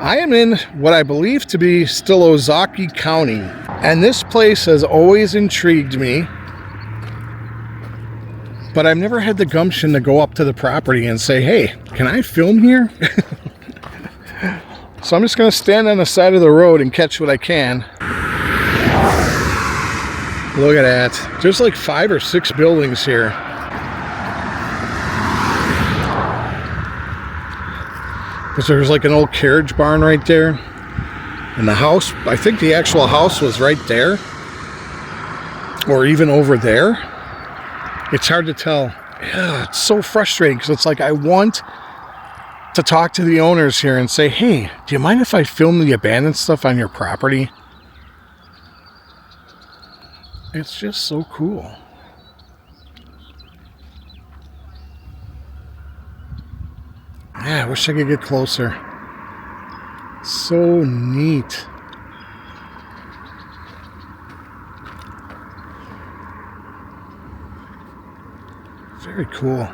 I am in what I believe to be still Ozaukee County, and this place has always intrigued me, but I've never had the gumption to go up to the property and say, hey, can I film here? So I'm just going to stand on the side of the road and catch what I can. Look at that. There's like 5 or 6 buildings here. Because there's like an old carriage barn right there. And the house, I think the actual house was right there. Or even over there. It's hard to tell. Yeah, it's so frustrating because it's like I want to talk to the owners here and say, hey, do you mind if I film the abandoned stuff on your property? It's just so cool. Yeah, I wish I could get closer. So neat. Very cool.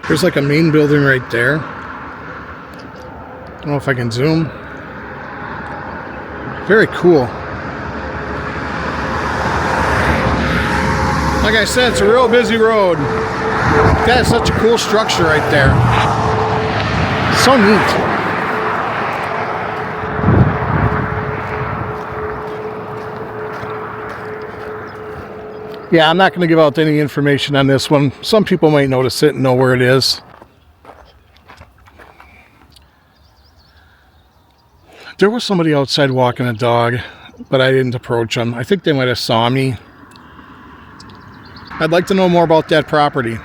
There's like a main building right there. I don't know if I can zoom. Very cool. Like I said, it's a real busy road. That is such a cool structure right there. So neat. Yeah, I'm not going to give out any information on this one. Some people might notice it and know where it is. There was somebody outside walking a dog, but I didn't approach them. I think they might have saw me. I'd like to know more about that property.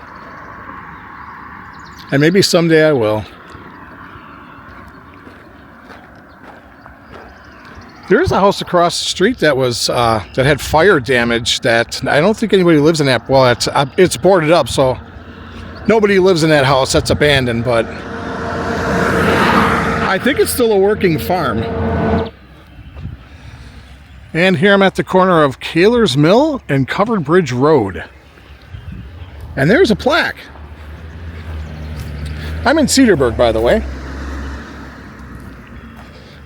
And maybe someday I will. There's a house across the street that was that had fire damage that I don't think anybody lives in that. Well, it's boarded up, so nobody lives in that house. That's abandoned, but I think it's still a working farm. And here I'm at the corner of Kaler's Mill and Covered Bridge Road. And there's a plaque. I'm in Cedarburg, by the way.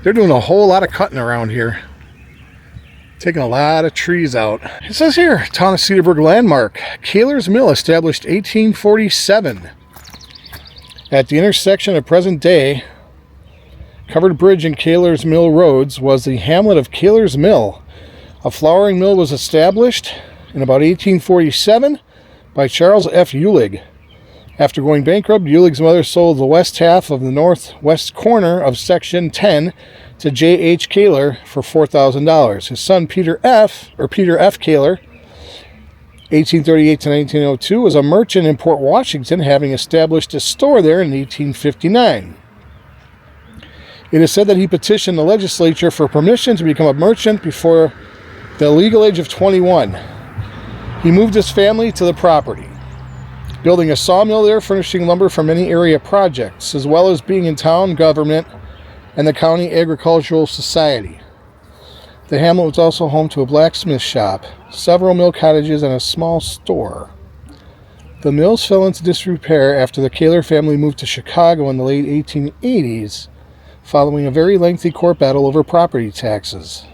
They're doing a whole lot of cutting around here. Taking a lot of trees out. It says here, Town of Cedarburg landmark. Kaler's Mill, established 1847. At the intersection of present day Covered Bridge and Kaler's Mill roads was the hamlet of Kaler's Mill. A flouring mill was established in about 1847 by Charles F. Uhlig. After going bankrupt, Uhlig's mother sold the west half of the northwest corner of Section 10 to J.H. Kaler for $4,000. His son Peter F. Kaler, 1838 to 1902, was a merchant in Port Washington, having established a store there in 1859. It is said that he petitioned the legislature for permission to become a merchant before the legal age of 21. He moved his family to the property, building a sawmill there, furnishing lumber for many area projects, as well as being in town government and the county agricultural society. The hamlet was also home to a blacksmith shop, several mill cottages, and a small store. The mills fell into disrepair after the Kaler family moved to Chicago in the late 1880s, following a very lengthy court battle over property taxes.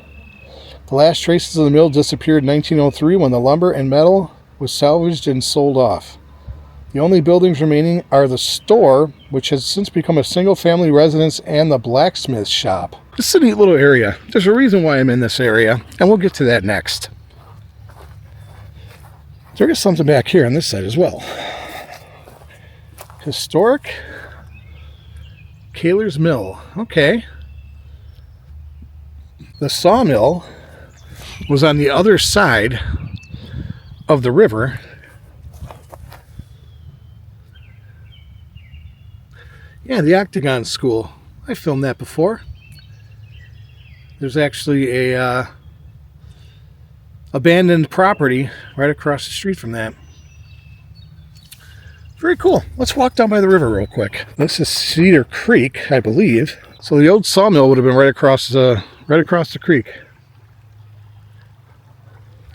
The last traces of the mill disappeared in 1903 when the lumber and metal was salvaged and sold off. The only buildings remaining are the store, which has since become a single-family residence, and the blacksmith shop. This is a neat little area. There's a reason why I'm in this area, and we'll get to that next. There is something back here on this side as well. Historic Kaler's Mill. Okay. The sawmill was on the other side of the river. Yeah, the Octagon School. I filmed that before. There's actually a abandoned property right across the street from that. Very cool. Let's walk down by the river real quick. This is Cedar Creek, I believe. So the old sawmill would have been right across the creek.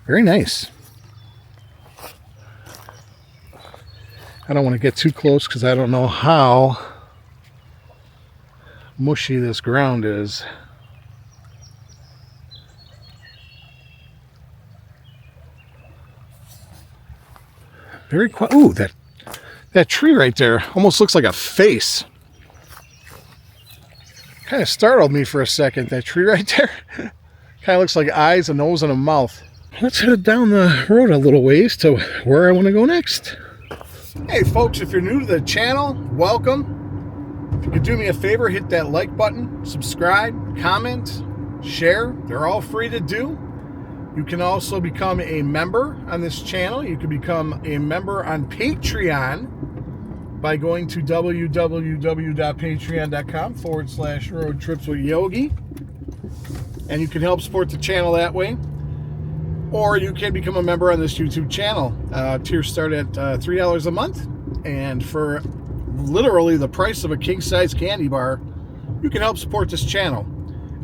Very nice. I don't want to get too close because I don't know how mushy this ground is. Very quiet. Ooh, that tree right there almost looks like a face. Kind of startled me for a second. That tree right there kind of looks like eyes, a nose, and a mouth. Let's head down the road a little ways to where I want to go next. Hey folks, if you're new to the channel, welcome. If you could do me a favor, hit that like button, subscribe, comment, share. They're all free to do. You can also become a member on this channel. You can become a member on Patreon by going to www.patreon.com/roadtripswithyogi. And you can help support the channel that way. Or you can become a member on this YouTube channel. Tiers start at $3 a month. And for literally the price of a king-size candy bar, you can help support this channel.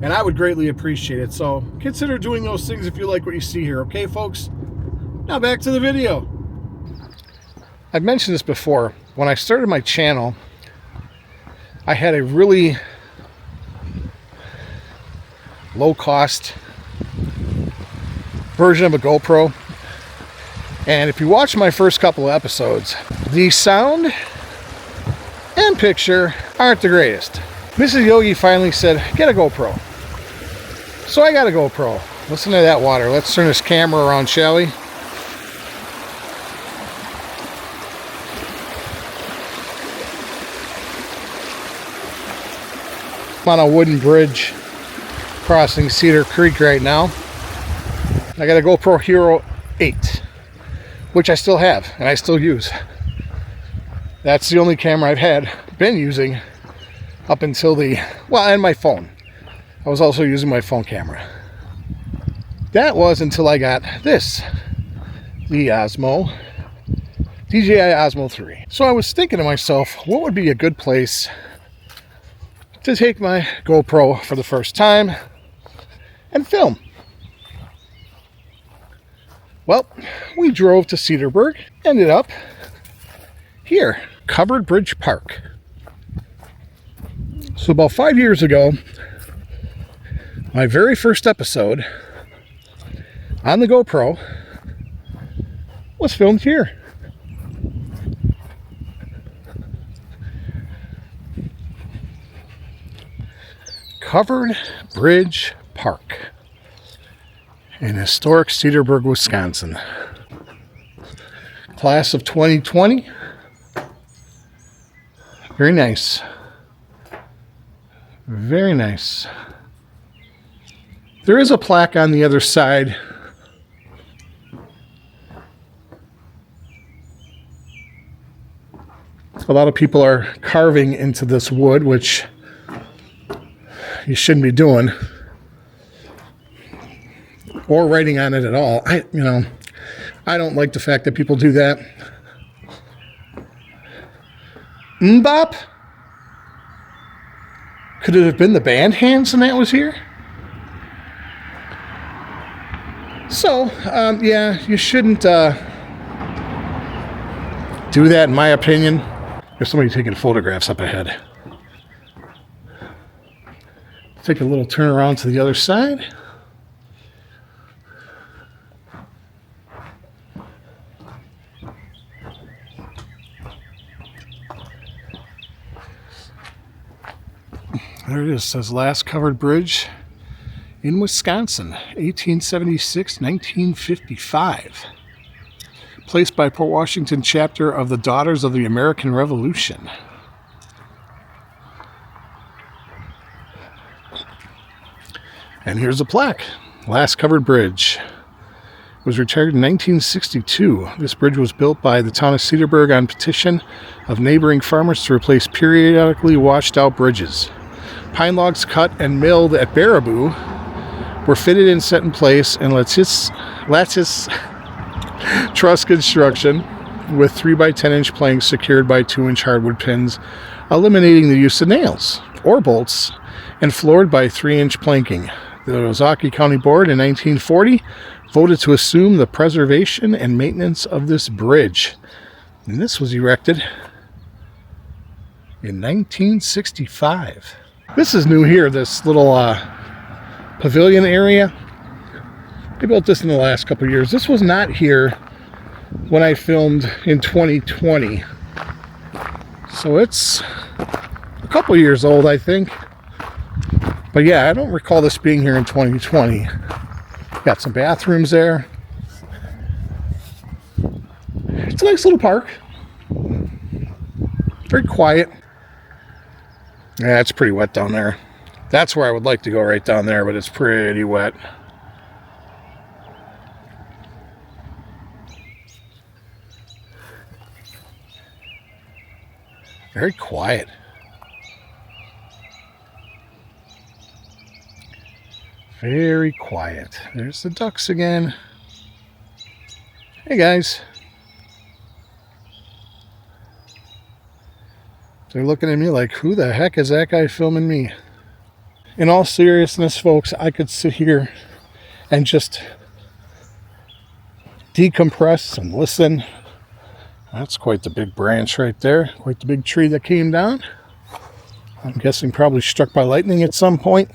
And I would greatly appreciate it. So consider doing those things if you like what you see here. Okay, folks? Now back to the video. I've mentioned this before. When I started my channel, I had a really low-cost version of a GoPro. And if you watch my first couple of episodes, the sound and picture aren't the greatest. Mrs. Yogi finally said, get a GoPro. So I got a GoPro. Listen to that water. Let's turn this camera around, shall we? I'm on a wooden bridge crossing Cedar Creek right now. I got a GoPro Hero 8, which I still have and I still use. That's the only camera I've been using up until and my phone. I was also using my phone camera. That was until I got this, the Osmo, DJI Osmo 3. So I was thinking to myself, what would be a good place to take my GoPro for the first time and film? Well, we drove to Cedarburg, ended up here, Covered Bridge Park. So about 5 years ago, my very first episode on the GoPro was filmed here. Covered Bridge Park in historic Cedarburg, Wisconsin. Class of 2020. Very nice. Very nice. There is a plaque on the other side. A lot of people are carving into this wood, which you shouldn't be doing, or writing on it at all. I don't like the fact that people do that. Mbop? Could it have been the band hands and that was here? So, yeah, you shouldn't do that, in my opinion. There's somebody taking photographs up ahead. Take a little turn around to the other side. There it is. It says last covered bridge in Wisconsin, 1876-1955. Placed by Port Washington chapter of the Daughters of the American Revolution. And here's a plaque. Last covered bridge. It was retired in 1962. This bridge was built by the town of Cedarburg on petition of neighboring farmers to replace periodically washed out bridges. Pine logs cut and milled at Baraboo were fitted and set in place, and lattice truss construction with 3x10-inch planks secured by 2-inch hardwood pins, eliminating the use of nails or bolts, and floored by 3-inch planking. The Ozaukee County Board in 1940 voted to assume the preservation and maintenance of this bridge. And this was erected in 1965. This is new here, this little pavilion area. They built this in the last couple of years. This was not here when I filmed in 2020. So it's a couple years old, I think. But yeah, I don't recall this being here in 2020. Got some bathrooms there. It's a nice little park. Very quiet. Yeah, it's pretty wet down there. That's where I would like to go, right down there, but it's pretty wet. Very quiet. Very quiet. There's the ducks again. Hey guys. They're looking at me like, who the heck is that guy filming me? In all seriousness, folks, I could sit here and just decompress and listen. That's quite the big branch right there. Quite the big tree that came down. I'm guessing probably struck by lightning at some point.